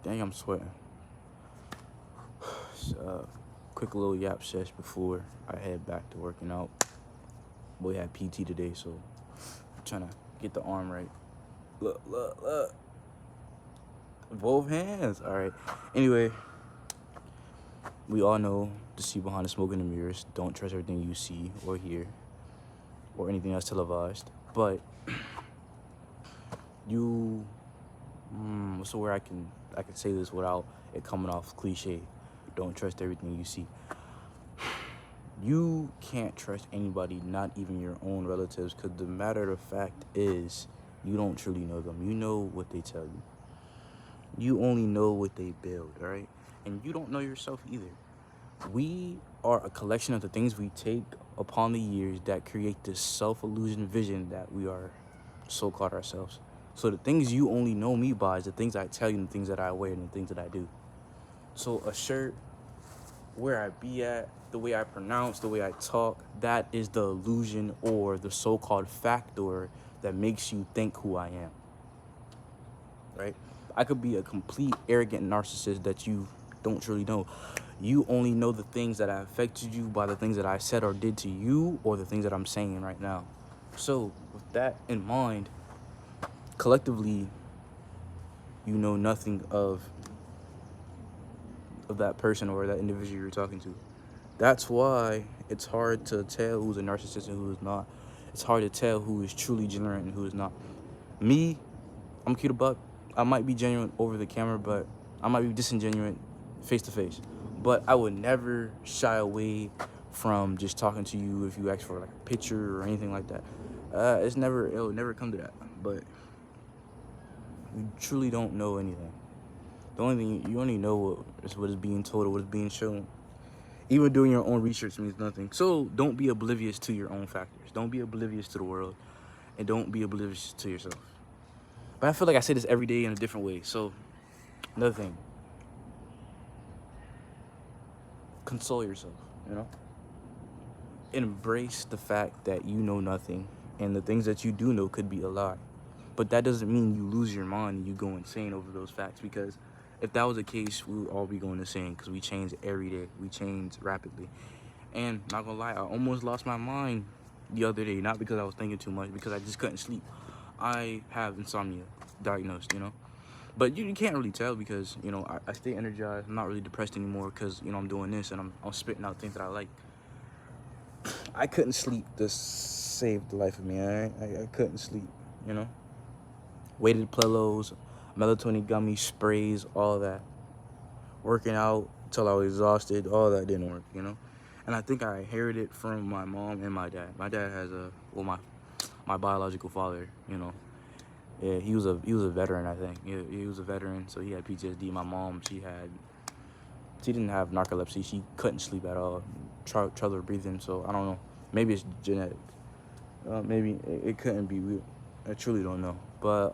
Dang, I'm sweating. Quick little yap sesh before I head back to working out. We had PT today, so I'm trying to get the arm right. Look. Both hands. All right. Anyway, we all know the see behind the smoke and the mirrors. Don't trust everything you see or hear or anything else televised. But you, what's the word I can say this without it coming off cliche. Don't trust everything you see. You can't trust anybody, not even your own relatives, because the matter of fact is you don't truly know them. You know what they tell you. You only know what they build, all right? And you don't know yourself either. We are a collection of the things we take upon the years that create this self-illusion vision that we are so-called ourselves. So the things you only know me by is the things I tell you and the things that I wear and the things that I do. So a shirt, where I be at, the way I pronounce, the way I talk, that is the illusion or the so-called factor that makes you think who I am, right? I could be a complete arrogant narcissist that you don't truly know. You only know the things that have affected you by the things that I said or did to you or the things that I'm saying right now. So with that in mind, collectively, you know nothing of that person or that individual you're talking to. That's why it's hard to tell who's a narcissist and who is not. It's hard to tell who is truly genuine and who is not. Me, I'm cute a buck. I might be genuine over the camera, but I might be disingenuine face to face. But I would never shy away from just talking to you if you ask for like a picture or anything like that. It'll never come to that. But you truly don't know anything. The only thing you only know is what is being told or what is being shown. Even doing your own research means nothing. So don't be oblivious to your own factors. Don't be oblivious to the world, and don't be oblivious to yourself. But I feel like I say this every day in a different way. So another thing, console yourself, you know? Embrace the fact that you know nothing, and the things that you do know could be a lie. But that doesn't mean you lose your mind and you go insane over those facts, because if that was the case, we would all be going insane, because we change every day. We change rapidly. And not gonna lie, I almost lost my mind the other day, not because I was thinking too much, because I just couldn't sleep. I have insomnia diagnosed, you know? But you can't really tell because, you know, I stay energized. I'm not really depressed anymore because, you know, I'm doing this and I'm spitting out things that I like. I couldn't sleep. This saved the life of me. I couldn't sleep, you know? Weighted pillows, melatonin gummies, sprays, all that. Working out till I was exhausted, all that didn't work, you know? And I think I inherited it from my mom and my dad. My dad has my biological father, you know. Yeah, he was a veteran, I think. He was a veteran, so he had PTSD. My mom, she didn't have narcolepsy. She couldn't sleep at all. Trouble breathing, so I don't know. Maybe it's genetic. Maybe it couldn't be. I truly don't know. But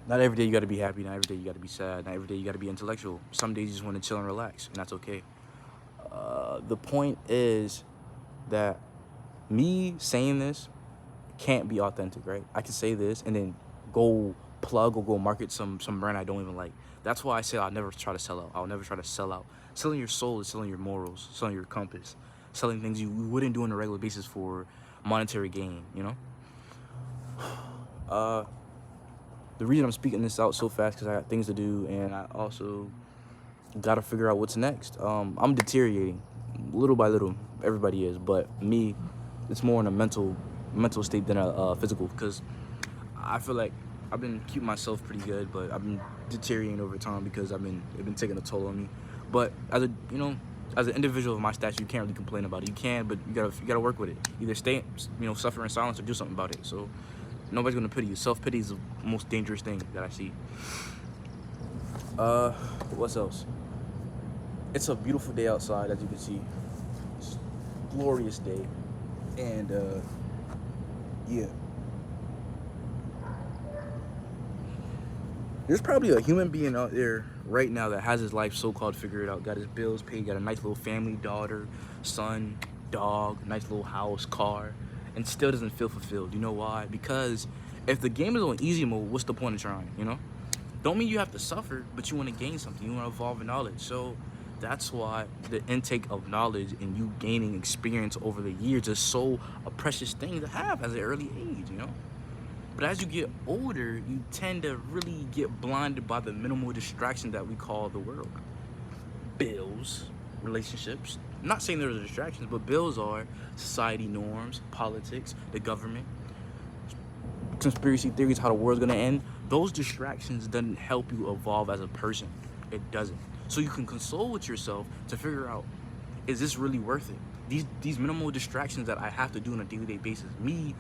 not every day you gotta be happy. Not every day you gotta be sad. Not every day you gotta be intellectual. Some days you just want to chill and relax, and that's okay. The point is that me saying this can't be authentic, right? I can say this and then go plug or go market some brand I don't even like. That's why I say I'll never try to sell out. I'll never try to sell out. Selling your soul is selling your morals, selling your compass, selling things you wouldn't do on a regular basis for monetary gain, you know? The reason I'm speaking this out so fast because I got things to do, and I also got to figure out what's next. I'm deteriorating little by little. Everybody is, but me, it's more in a mental state than a physical, because I feel like I've been keeping myself pretty good, but I've been deteriorating over time because it been taking a toll on me. But as as an individual of my stature, you can't really complain about it. You can, but you gotta work with it. Either stay, suffer in silence or do something about it. So nobody's gonna pity you. Self-pity is the most dangerous thing that I see. What else? It's a beautiful day outside, as you can see. It's a glorious day, and yeah. There's probably a human being out there right now that has his life so-called figured out, got his bills paid, got a nice little family, daughter, son, dog, nice little house, car, and still doesn't feel fulfilled. You know why? Because if the game is on easy mode, what's the point of trying, you know? Don't mean you have to suffer, but you want to gain something. You want to evolve in knowledge. So that's why the intake of knowledge and you gaining experience over the years is so a precious thing to have at an early age, you know? But as you get older, you tend to really get blinded by the minimal distraction that we call the world. Bills, relationships. I'm not saying there's distractions, but bills are society norms, politics, the government, conspiracy theories, how the world's gonna end. Those distractions doesn't help you evolve as a person. It doesn't. So you can console with yourself to figure out, is this really worth it? These minimal distractions that I have to do on a daily basis, me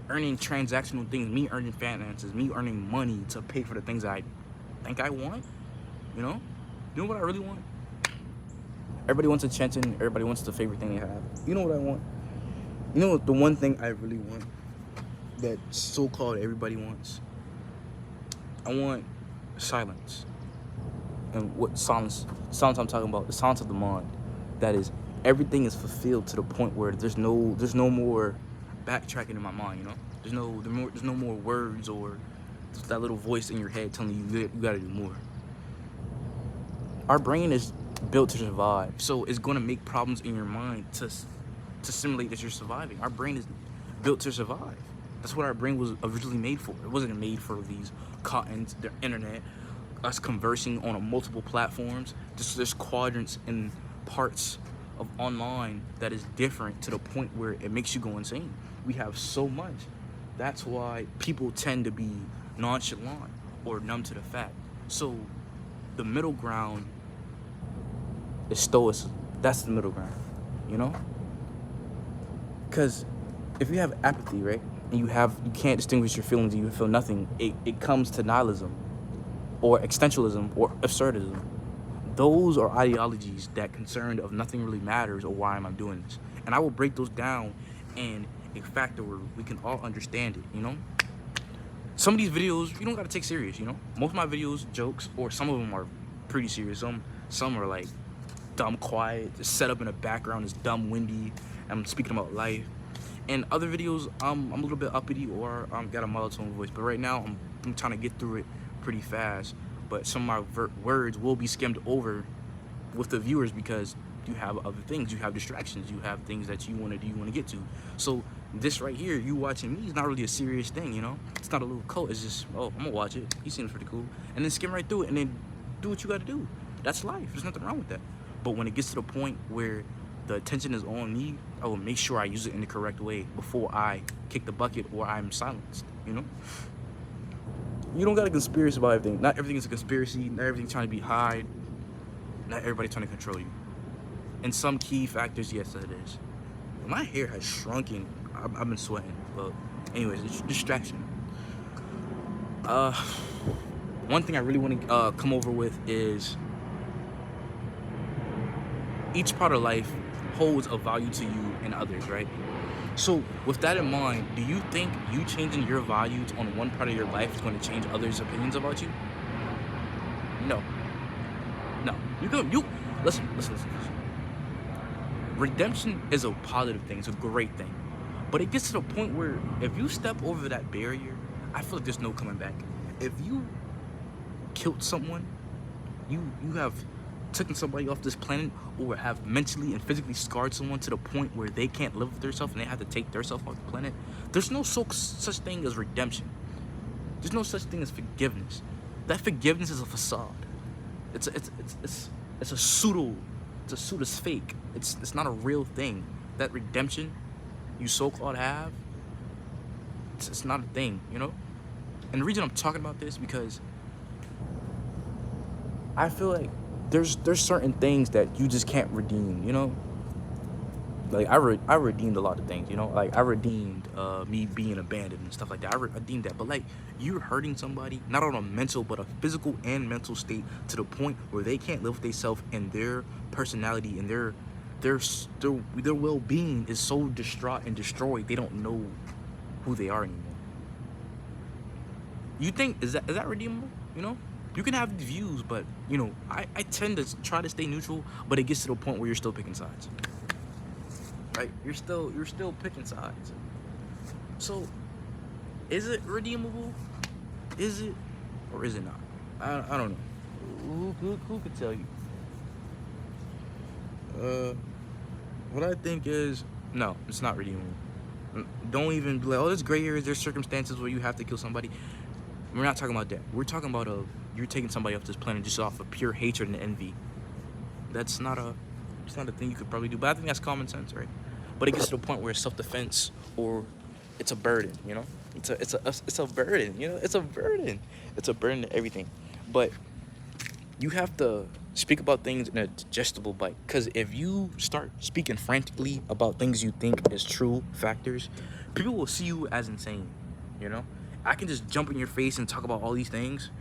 earning transactional things, me earning finances, me earning money to pay for the things that I think I want, you know? You know what I really want? Everybody wants attention, everybody wants the favorite thing they have. You know what I want? You know what the one thing I really want that so-called everybody wants? I want silence. And what silence I'm talking about, the silence of the mind. That is, everything is fulfilled to the point where there's no more backtracking in my mind, you know? There's no more words or that little voice in your head telling you gotta do more. Our brain is built to survive, so it's gonna make problems in your mind to simulate that you're surviving. Our brain is built to survive. That's what our brain was originally made for. It wasn't made for these cottons, the internet, us conversing on multiple platforms. There's quadrants and parts of online that is different to the point where it makes you go insane. We have so much. That's why people tend to be nonchalant or numb to the fact. So the middle ground is stoicism. That's the middle ground, you know? Because if you have apathy, right, and you can't distinguish your feelings and you feel nothing, it comes to nihilism or existentialism or absurdism. Those are ideologies that concerned of nothing really matters or why am I doing this. And I will break those down in a factor where we can all understand it, you know? Some of these videos, you don't gotta take serious, you know? Most of my videos, jokes, or some of them are pretty serious. Some are like dumb quiet, just set up in the background is dumb windy, I'm speaking about life. And other videos, I'm a little bit uppity or got a monotone voice. But right now, I'm trying to get through it pretty fast. But some of my words will be skimmed over with the viewers because you have other things. You have distractions. You have things that you want to do, you want to get to. So this right here, you watching me, is not really a serious thing, you know? It's not a little cult. It's just, oh, I'm going to watch it. He seems pretty cool. And then skim right through it and then do what you got to do. That's life. There's nothing wrong with that. But when it gets to the point where the attention is on me, I will make sure I use it in the correct way before I kick the bucket or I'm silenced, you know? You don't got a conspiracy about everything. Not everything is a conspiracy. Not everything trying to be hide. Not everybody trying to control you. And some key factors, yes, that is. My hair has shrunken. I've been sweating. But anyways, it's distraction. One thing I really want to come over with is each part of life holds a value to you and others, right? So with that in mind, do you think you changing your values on one part of your life is going to change others' opinions about you? No. Listen. Redemption is a positive thing. It's a great thing. But it gets to the point where if you step over that barrier, I feel like there's no coming back. If you killed someone, you have taken somebody off this planet or have mentally and physically scarred someone to the point where they can't live with themselves and they have to take themselves off the planet, there's no such thing as redemption. There's no such thing as forgiveness. That forgiveness is a facade. It's a pseudo. It's fake. It's not a real thing. That redemption you so-called have, it's not a thing, you know? And the reason I'm talking about this because I feel like there's certain things that you just can't redeem, you know? Like I redeemed a lot of things, you know? Like I redeemed me being abandoned and stuff like that. I redeemed that. But like you're hurting somebody, not on a mental, but a physical and mental state to the point where they can't live with themselves and their personality and their well-being is so distraught and destroyed they don't know who they are anymore. You think is that redeemable? You know? You can have views, but you know, I tend to try to stay neutral, but it gets to the point where you're still picking sides. Right? You're still picking sides. So is it redeemable? Is it or is it not? I don't know. Who could tell you? Uh, what I think is, no, it's not redeemable. Don't even be like, oh, there's gray areas, there's circumstances where you have to kill somebody. We're not talking about that. We're talking about you're taking somebody off this planet just off of pure hatred and envy. That's not a, it's not a thing you could probably do. But I think that's common sense, right? But it gets to the point where it's self-defense or it's a burden, you know? It's a burden, you know? It's a burden. It's a burden to everything. But you have to speak about things in a digestible bite. Because if you start speaking frantically about things you think is true factors, people will see you as insane, you know? I can just jump in your face and talk about all these things,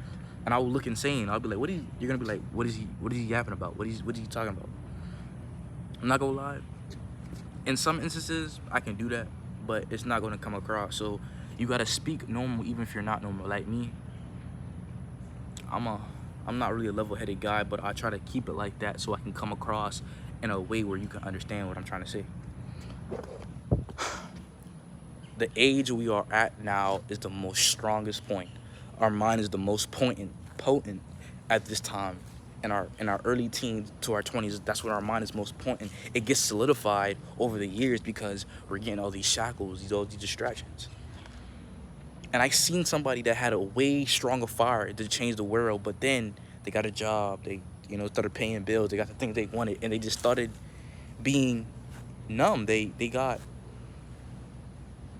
and I will look insane. I'll be like, you're gonna be like, what is he yapping about? What is he talking about? I'm not gonna lie. In some instances, I can do that, but it's not gonna come across. So you gotta speak normal even if you're not normal. Like me, I'm not really a level-headed guy, but I try to keep it like that so I can come across in a way where you can understand what I'm trying to say. The age we are at now is the most strongest point. Our mind is the most potent at this time. In our early teens to our 20s, that's when our mind is most potent. It gets solidified over the years because we're getting all these shackles, all these distractions. And I seen somebody that had a way stronger fire to change the world, but then they got a job, they started paying bills, they got the things they wanted, and they just started being numb. They got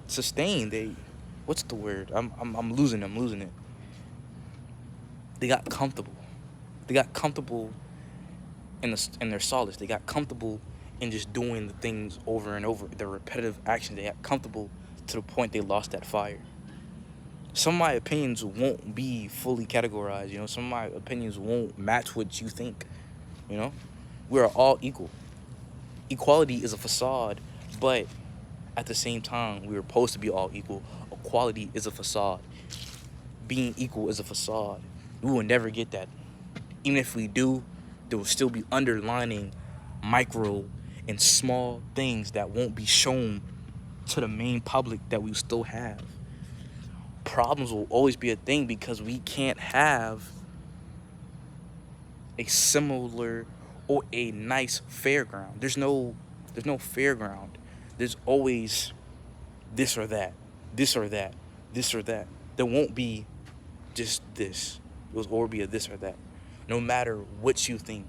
sustained. What's the word? I'm losing it. They got comfortable. They got comfortable in their solace. They got comfortable in just doing the things over and over, the repetitive actions. They got comfortable to the point they lost that fire. Some of my opinions won't be fully categorized, you know. Some of my opinions won't match what you think, you know. We are all equal. Equality is a facade, but at the same time, we are supposed to be all equal. Equality is a facade. Being equal is a facade. We will never get that. Even if we do, there will still be underlining micro and small things that won't be shown to the main public that we still have. Problems will always be a thing because we can't have a similar or a nice fairground. There's no fairground. There's always this or that, this or that, this or that. There won't be just this. It will always be a this or that, no matter what you think.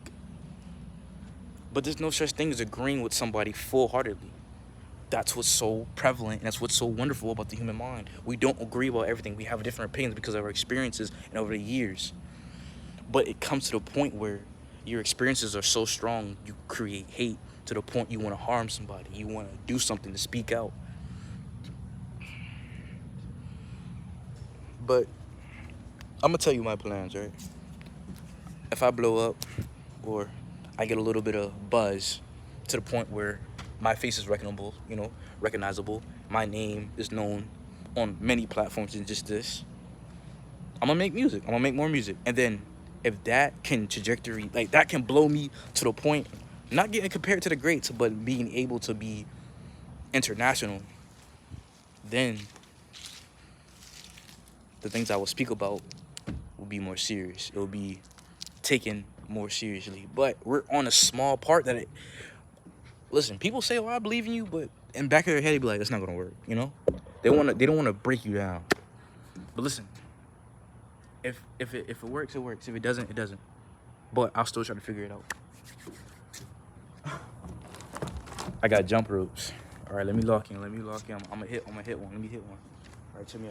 But there's no such thing as agreeing with somebody full-heartedly. That's what's so prevalent, and that's what's so wonderful about the human mind. We don't agree about everything. We have different opinions because of our experiences and over the years. But it comes to the point where your experiences are so strong, you create hate to the point you want to harm somebody. You want to do something to speak out. But I'm going to tell you my plans, right? If I blow up or I get a little bit of buzz to the point where my face is recognizable, my name is known on many platforms than just this, I'm gonna make music. I'm gonna make more music. And then if that can that can blow me to the point, not getting compared to the greats, but being able to be international, then the things I will speak about will be more serious. It will be taken more seriously. But we're on a small part that listen, people say, "Oh, I believe in you," but in the back of their head, they be like, "It's not gonna work," you know? They don't wanna break you down. But listen, if it works, it works. If it doesn't, it doesn't. But I'll still try to figure it out. I got jump ropes. All right, let me lock in. I'm gonna hit one. Let me hit one. All right, check me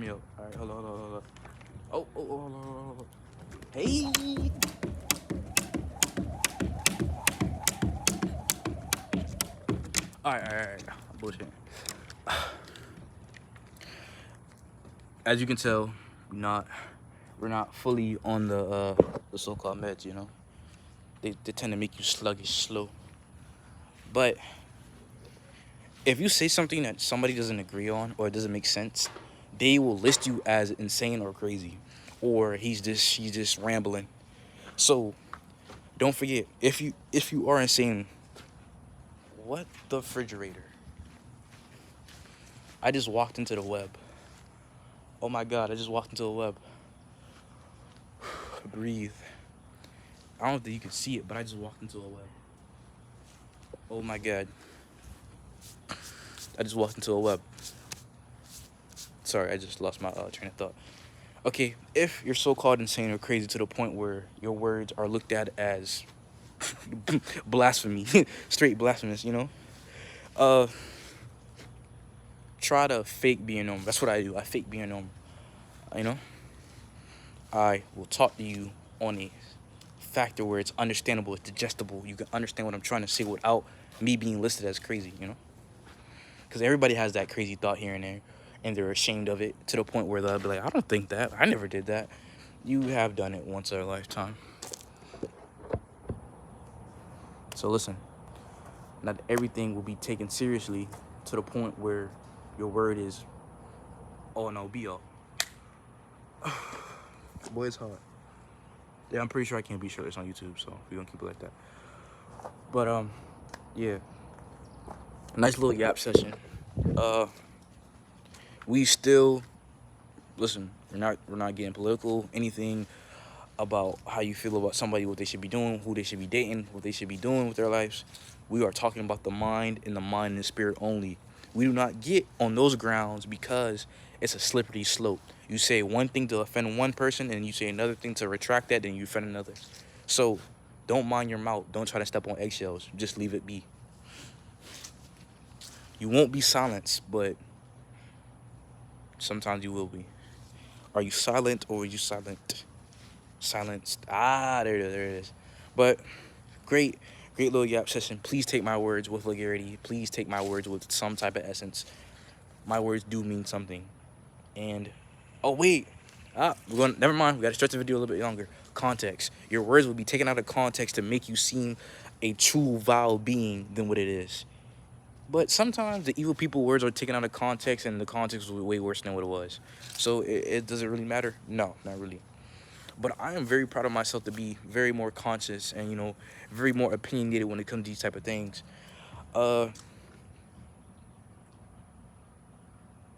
out. All right, hold on. Oh, hold on. Hey. All right. Bullshit. As you can tell, we're not fully on the so-called meds, you know. They tend to make you sluggish, slow. But if you say something that somebody doesn't agree on or it doesn't make sense, they will list you as insane or crazy, or she's just rambling. So don't forget, if you are insane, what the refrigerator? I just walked into the web. Oh my God, I just walked into the web. breathe. I don't think you can see it, but I just walked into a web. Oh my god. I just walked into a web. Sorry, I just lost my train of thought. Okay, if you're so-called insane or crazy to the point where your words are looked at as blasphemy, straight blasphemous, you know, try to fake being normal. That's what I do. I fake being normal. You know, I will talk to you on a factor where it's understandable, it's digestible. You can understand what I'm trying to say without me being listed as crazy, you know? Because everybody has that crazy thought here and there, and they're ashamed of it to the point where they'll be like, I don't think that. I never did that. You have done it once in a lifetime. So listen, not everything will be taken seriously to the point where your word is all no be all. Boy, it's hard. Yeah, I'm pretty sure I can't be shirtless on YouTube, so we're gonna keep it like that. But yeah, nice little yap session. We still listen. We're not getting political. Anything about how you feel about somebody, what they should be doing, who they should be dating, what they should be doing with their lives. We are talking about the mind and the spirit only. We do not get on those grounds because it's a slippery slope. You say one thing to offend one person and you say another thing to retract that, then you offend another. So don't mind your mouth. Don't try to step on eggshells. Just leave it be. You won't be silenced, but sometimes you will be. Are you silent or are you silent? Silenced. There it is. But great little yap session. Please take my words with vulgarity. Please take my words with some type of essence. My words do mean something. And oh wait, never mind. We gotta stretch the video a little bit longer. Context. Your words will be taken out of context to make you seem a true vile being than what it is. But sometimes the evil people words are taken out of context, and the context was way worse than what it was. So it doesn't really matter. No, not really. But I am very proud of myself to be very more conscious and, you know, very more opinionated when it comes to these type of things. I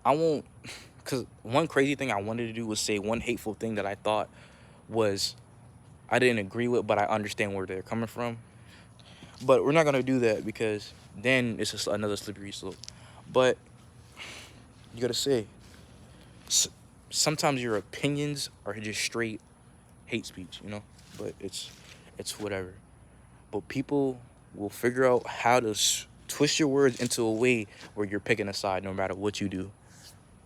won't, because one crazy thing I wanted to do was say one hateful thing that I thought was I didn't agree with, but I understand where they're coming from. But we're not going to do that because then it's just another slippery slope. But you got to say, sometimes your opinions are just straight hate speech, you know, but it's whatever. But people will figure out how to twist your words into a way where you're picking a side no matter what you do.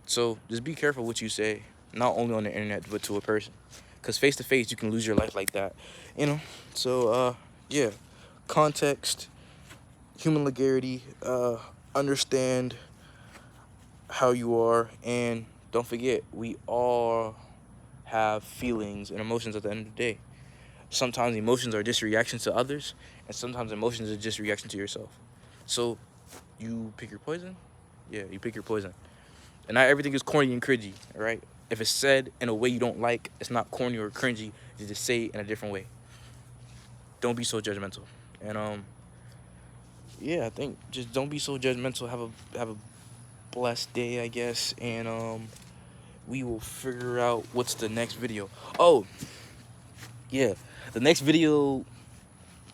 So just be careful what you say, not only on the internet but to a person, because face to face you can lose your life like that, you know. So yeah, context, human legality, understand how you are, and don't forget we all have feelings and emotions at the end of the day. Sometimes emotions are just reactions to others, and sometimes emotions are just reaction to yourself. So you pick your poison. Yeah, you pick your poison. And not everything is corny and cringy, all right? If it's said in a way you don't like, it's not corny or cringy. You just say it in a different way. Don't be so judgmental. And yeah, I think just don't be so judgmental. Have a blessed day, I guess. And we will figure out what's the next video. Oh, yeah, the next video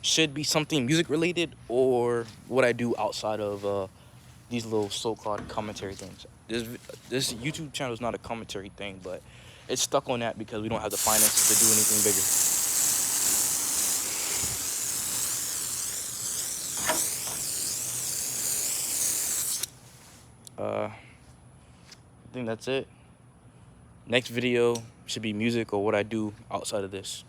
should be something music related or what I do outside of these little so-called commentary things. This YouTube channel is not a commentary thing, but it's stuck on that because we don't have the finances to do anything bigger. I think that's it. Next video should be music or what I do outside of this.